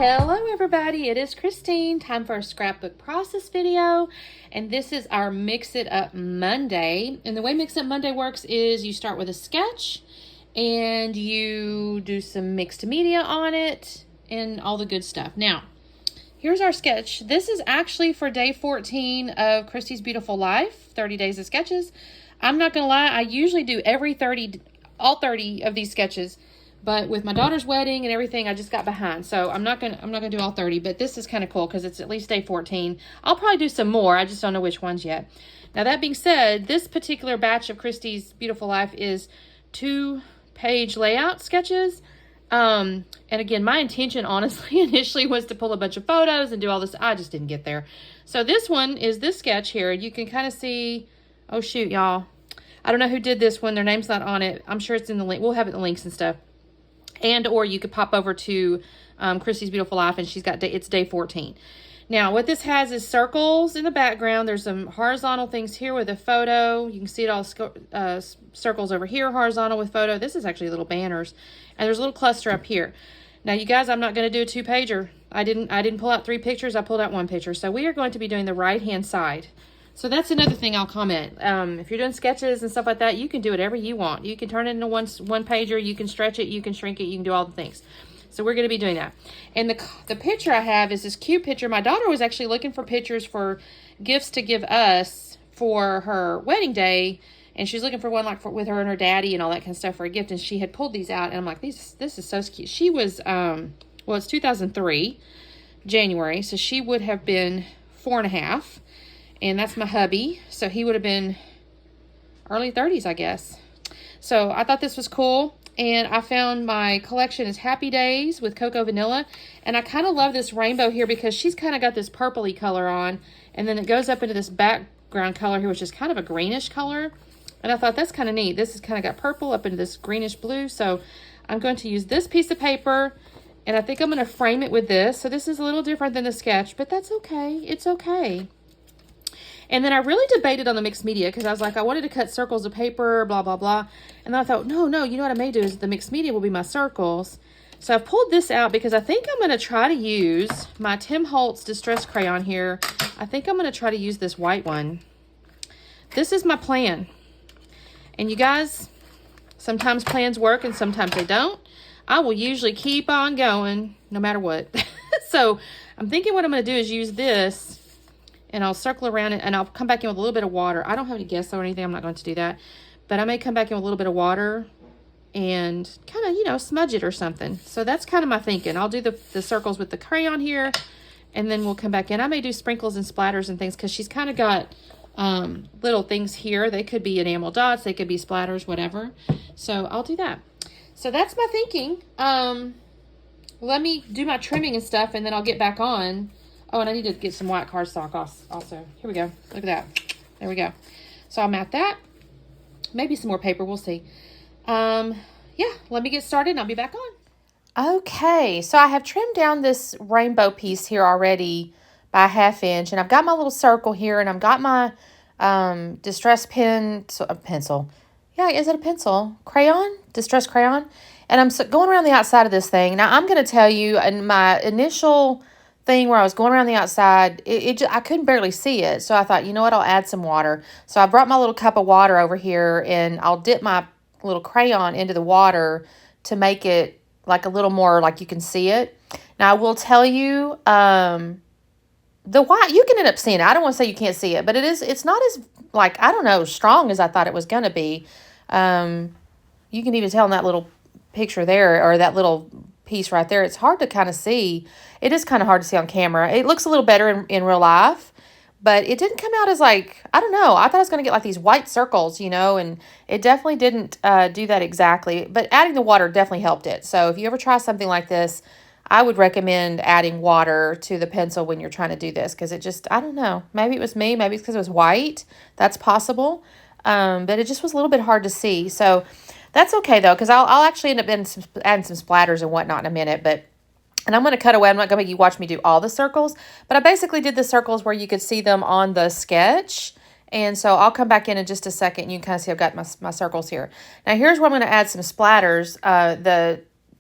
Hello everybody, it is Christine. Time for a scrapbook process video, and this is our Mix It Up Monday. And the way Mix It Up Monday works is you start with a sketch and you do some mixed media on it and all the good stuff. Now, here's our sketch. This is actually for day 14 of Christy's Beautiful Life, 30 days of sketches. I'm not gonna lie, I usually do all 30 of these sketches. But with my daughter's wedding and everything, I just got behind. So I'm not gonna do all 30, but this is kind of cool because it's at least day 14. I'll probably do some more. I just don't know which ones yet. Now that being said, this particular batch of Christy's Beautiful Life is 2-page layout sketches. And again, my intention honestly initially was to pull a bunch of photos and do all this. I just didn't get there. So this one is this sketch here. You can kind of see, oh shoot, y'all. I don't know who did this one. Their name's not on it. I'm sure it's in the link. We'll have it in the links and stuff. And or you could pop over to Christy's Beautiful Life, and she's got it's day 14. Now, what this has is circles in the background. There's some horizontal things here with a photo. You can see it all circles over here, horizontal with photo. This is actually little banners, and there's a little cluster up here. Now, you guys, I'm not going to do a 2-pager. I didn't pull out 3 pictures. I pulled out 1 picture. So we are going to be doing the right-hand side. So that's another thing I'll comment. If you're doing sketches and stuff like that, you can do whatever you want. You can turn it into one pager. You can stretch it. You can shrink it. You can do all the things. So we're going to be doing that. And the picture I have is this cute picture. My daughter was actually looking for pictures for gifts to give us for her wedding day. And she's looking for one with her and her daddy and all that kind of stuff for a gift. And she had pulled these out. And I'm like, this is so cute. She was, well, it's 2003, January. So she would have been 4.5. And that's my hubby. So he would have been early 30s, I guess. So I thought this was cool. And I found my collection is Happy Days with Cocoa Vanilla. And I kind of love this rainbow here because she's kind of got this purpley color on. And then it goes up into this background color here, which is kind of a greenish color. And I thought that's kind of neat. This is kind of got purple up into this greenish blue. So I'm going to use this piece of paper. And I think I'm going to frame it with this. So this is a little different than the sketch, but that's okay. It's okay. And then I really debated on the mixed media because I was like, I wanted to cut circles of paper, blah, blah, blah. And then I thought, no, you know what I may do is the mixed media will be my circles. So I've pulled this out because I think I'm going to try to use my Tim Holtz Distress Crayon here. I think I'm going to try to use this white one. This is my plan. And you guys, sometimes plans work and sometimes they don't. I will usually keep on going no matter what. So I'm thinking what I'm going to do is use this. And I'll circle around it, and I'll come back in with a little bit of water. I don't have any gesso or anything. I'm not going to do that. But I may come back in with a little bit of water and kind of, you know, smudge it or something. So that's kind of my thinking. I'll do the circles with the crayon here, and then we'll come back in. I may do sprinkles and splatters and things because she's kind of got little things here. They could be enamel dots. They could be splatters, whatever. So I'll do that. So that's my thinking. Let me do my trimming and stuff, and then I'll get back on. Oh, and I need to get some white cardstock also. Here we go. Look at that. There we go. So I'll mat that. Maybe some more paper. We'll see. Yeah, let me get started and I'll be back on. Okay, so I have trimmed down this rainbow piece here already by 1/2 inch. And I've got my little circle here, and I've got my distress pencil. Yeah, is it a pencil? Crayon? Distress crayon? And I'm going around the outside of this thing. Now, I'm going to tell you, in my initial thing where I was going around the outside, I couldn't barely see it. So I thought, you know what, I'll add some water. So I brought my little cup of water over here, and I'll dip my little crayon into the water to make it like a little more like you can see it. Now I will tell you, the white, you can end up seeing it. I don't want to say you can't see it, but it's not as, like, I don't know, strong as I thought it was going to be. You can even tell in that little picture there, or that little piece right there. It's hard to kind of see. It is kind of hard to see on camera. It looks a little better in real life, but it didn't come out as, like, I don't know. I thought I was going to get like these white circles, you know, and it definitely didn't do that exactly. But adding the water definitely helped it. So if you ever try something like this, I would recommend adding water to the pencil when you're trying to do this, because it just, I don't know. Maybe it was me. Maybe it's because it was white. That's possible. But it just was a little bit hard to see. So that's okay, though, because I'll actually end up adding some splatters and whatnot in a minute. And I'm going to cut away. I'm not going to make you watch me do all the circles. But I basically did the circles where you could see them on the sketch. And so I'll come back in just a second. And you can kind of see I've got my circles here. Now, here's where I'm going to add some splatters.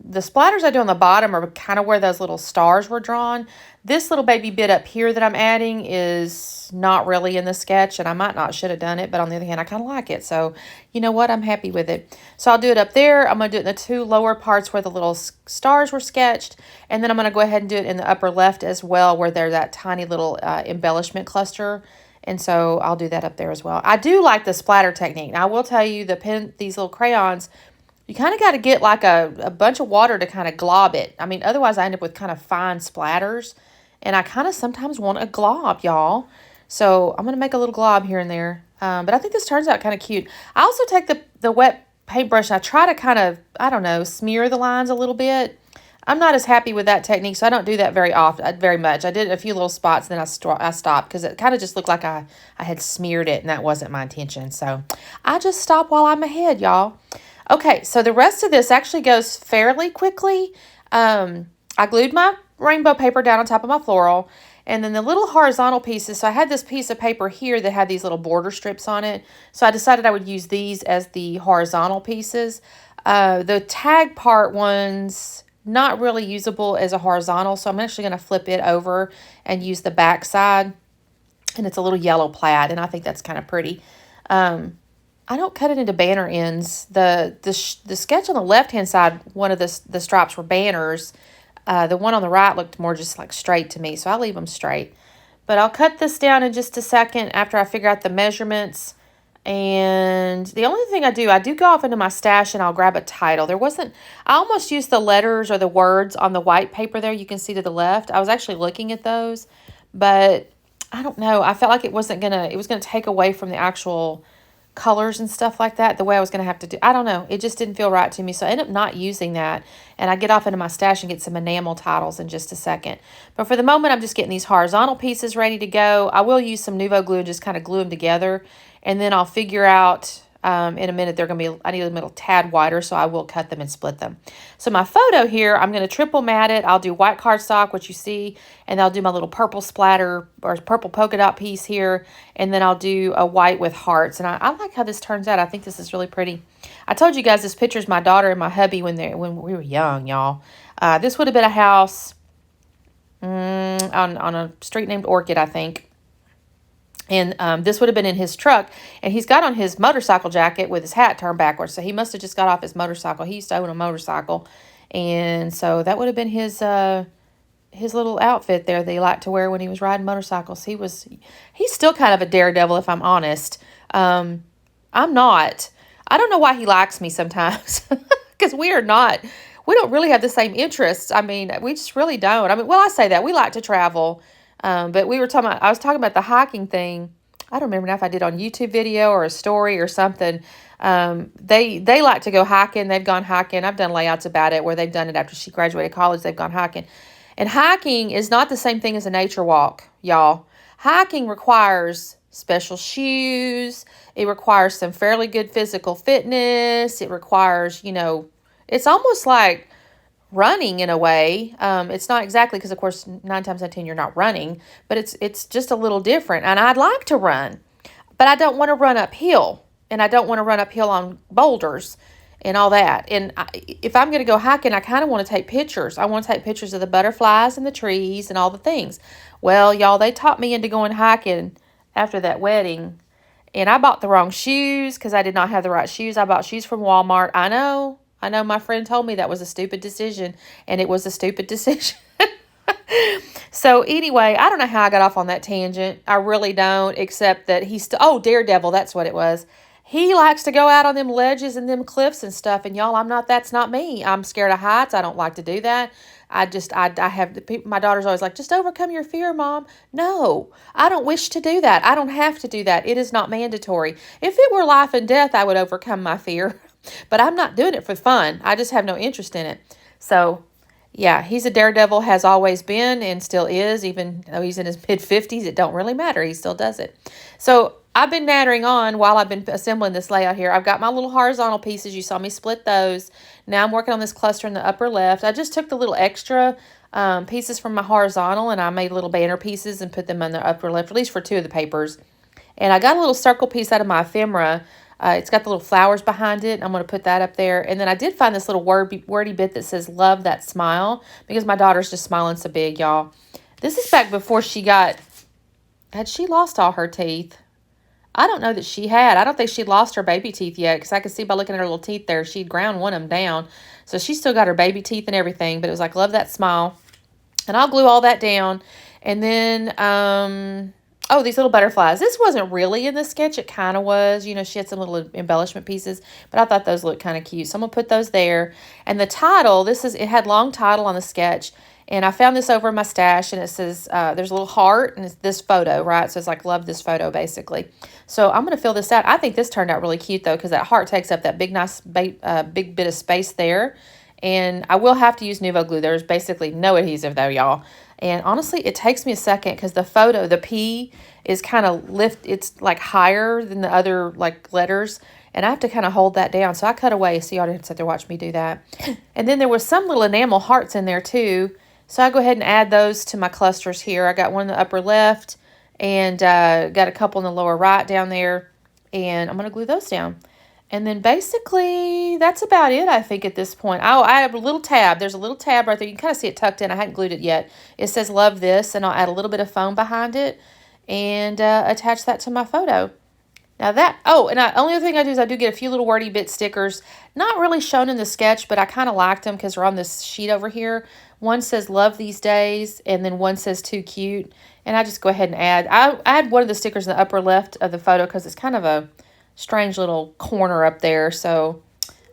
the splatters I do on the bottom are kind of where those little stars were drawn. This little baby bit up here that I'm adding is not really in the sketch, and I might not should have done it, but on the other hand, I kind of like it. So, you know what? I'm happy with it. So I'll do it up there. I'm going to do it in the two lower parts where the little stars were sketched, and then I'm going to go ahead and do it in the upper left as well, where there's that tiny little embellishment cluster. And so I'll do that up there as well. I do like the splatter technique. Now, I will tell you, these little crayons, you kind of got to get like a bunch of water to kind of glob it. I mean, otherwise I end up with kind of fine splatters. And I kind of sometimes want a glob, y'all. So I'm going to make a little glob here and there. But I think this turns out kind of cute. I also take the wet paintbrush and I try to kind of, I don't know, smear the lines a little bit. I'm not as happy with that technique, so I don't do that very much. I did a few little spots, then I stopped because it kind of just looked like I had smeared it, and that wasn't my intention. So I just stop while I'm ahead, y'all. Okay, so the rest of this actually goes fairly quickly. I glued my rainbow paper down on top of my floral, and then the little horizontal pieces. So I had this piece of paper here that had these little border strips on it. So I decided I would use these as the horizontal pieces. The tag part ones, not really usable as a horizontal, so I'm actually going to flip it over and use the back side, and it's a little yellow plaid, and I think that's kind of pretty. I don't cut it into banner ends. The sketch on the left-hand side, one of the stripes were banners. The one on the right looked more just like straight to me, so I'll leave them straight. But I'll cut this down in just a second after I figure out the measurements. And the only thing I do go off into my stash and I'll grab a title. I almost used the letters or the words on the white paper there. You can see to the left. I was actually looking at those, but I don't know. I felt like it was going to take away from the actual colors and stuff like that, the way I was going to have to do. I don't know. It just didn't feel right to me. So I ended up not using that. And I get off into my stash and get some enamel titles in just a second. But for the moment, I'm just getting these horizontal pieces ready to go. I will use some Nuvo glue and just kind of glue them together. And then I'll figure out in a minute, they're going to be, I need a little tad wider, so I will cut them and split them. So my photo here, I'm going to triple mat it. I'll do white cardstock, which you see, and I'll do my little purple splatter or purple polka dot piece here, and then I'll do a white with hearts. And I like how this turns out. I think this is really pretty. I told you guys this picture is my daughter and my hubby when we were young, y'all. This would have been a house on a street named Orchid, I think. And this would have been in his truck. And he's got on his motorcycle jacket with his hat turned backwards. So he must have just got off his motorcycle. He used to own a motorcycle. And so that would have been his little outfit there that he liked to wear when he was riding motorcycles. He's still kind of a daredevil, if I'm honest. I'm not. I don't know why he likes me sometimes. Because we don't really have the same interests. I mean, we just really don't. I mean, well, I say that. We like to travel. But I was talking about the hiking thing. I don't remember now if I did on YouTube video or a story or something. They like to go hiking. They've gone hiking. I've done layouts about it where they've done it after she graduated college. They've gone hiking. And hiking is not the same thing as a nature walk, y'all. Hiking requires special shoes. It requires some fairly good physical fitness. It requires, it's almost like running in a way. It's not exactly, because of course 9 times out of 10 you're not running, but it's just a little different. And I'd like to run, but I don't want to run uphill, and I don't want to run uphill on boulders and all that. And if I'm going to go hiking, I kind of want to take pictures. I want to take pictures of the butterflies and the trees and all the things. Well, y'all, they taught me into going hiking after that wedding, and I bought the wrong shoes because I did not have the right shoes. I bought shoes from Walmart. I know my friend told me that was a stupid decision, and it was a stupid decision. So anyway, I don't know how I got off on that tangent. I really don't, except that Daredevil, that's what it was. He likes to go out on them ledges and them cliffs and stuff, and y'all, that's not me. I'm scared of heights. I don't like to do that. My daughter's always like, just overcome your fear, Mom. No, I don't wish to do that. I don't have to do that. It is not mandatory. If it were life and death, I would overcome my fear. But I'm not doing it for fun. I just have no interest in it. So, yeah, he's a daredevil, has always been and still is. Even though he's in his mid-50s, it don't really matter. He still does it. So I've been nattering on while I've been assembling this layout here. I've got my little horizontal pieces. You saw me split those. Now I'm working on this cluster in the upper left. I just took the little extra pieces from my horizontal, and I made little banner pieces and put them on the upper left, at least for 2 of the papers. And I got a little circle piece out of my ephemera. It's got the little flowers behind it. I'm going to put that up there. And then I did find this little wordy bit that says, love that smile, because my daughter's just smiling so big, y'all. This is back before had she lost all her teeth? I don't know that she had. I don't think she'd lost her baby teeth yet, because I could see by looking at her little teeth there, she'd ground one of them down. So she still got her baby teeth and everything, but it was like, love that smile. And I'll glue all that down. And then, oh, these little butterflies. This wasn't really in the sketch. It kind of was. You know, she had some little embellishment pieces, but I thought those looked kind of cute. So I'm going to put those there. And the title, it had long title on the sketch. And I found this over in my stash, and it says, there's a little heart, and it's this photo, right? So it's like, love this photo, basically. So I'm going to fill this out. I think this turned out really cute, though, because that heart takes up that big, nice, big bit of space there. And I will have to use Nuvo glue. There's basically no adhesive, though, y'all. And honestly, it takes me a second, because the photo, the P is kind of it's like higher than the other, like, letters. And I have to kind of hold that down. So I cut away, so y'all didn't sit there watch me do that. And then there was some little enamel hearts in there, too. So I go ahead and add those to my clusters here. I got one in the upper left and got a couple in the lower right down there. And I'm going to glue those down. And then basically that's about it, I think, at this point. Oh, I have a little tab. There's a little tab right there. You can kind of see it tucked in. I hadn't glued it yet. It says love this, and I'll add a little bit of foam behind it and attach that to my photo. Now only other thing I do is I do get a few little wordy bit stickers. Not really shown in the sketch, but I kind of liked them because they're on this sheet over here. One says love these days, and then one says too cute. And I just go ahead and add. I add one of the stickers in the upper left of the photo because it's kind of a strange little corner up there. So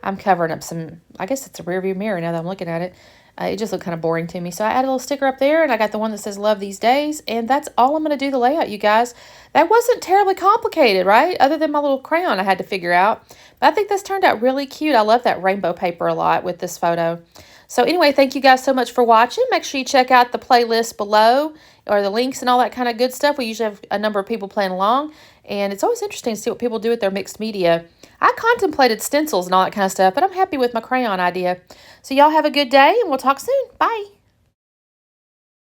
I'm covering up some, I guess it's a rear view mirror now that I'm looking at it. It just looked kind of boring to me. So I added a little sticker up there, and I got the one that says love these days. And that's all I'm going to do the layout, you guys. That wasn't terribly complicated, right? Other than my little crayon I had to figure out. But I think this turned out really cute. I love that rainbow paper a lot with this photo. So anyway, thank you guys so much for watching. Make sure you check out the playlist below, or the links and all that kind of good stuff. We usually have a number of people playing along. And it's always interesting to see what people do with their mixed media. I contemplated stencils and all that kind of stuff, but I'm happy with my crayon idea. So y'all have a good day, and we'll talk soon. Bye.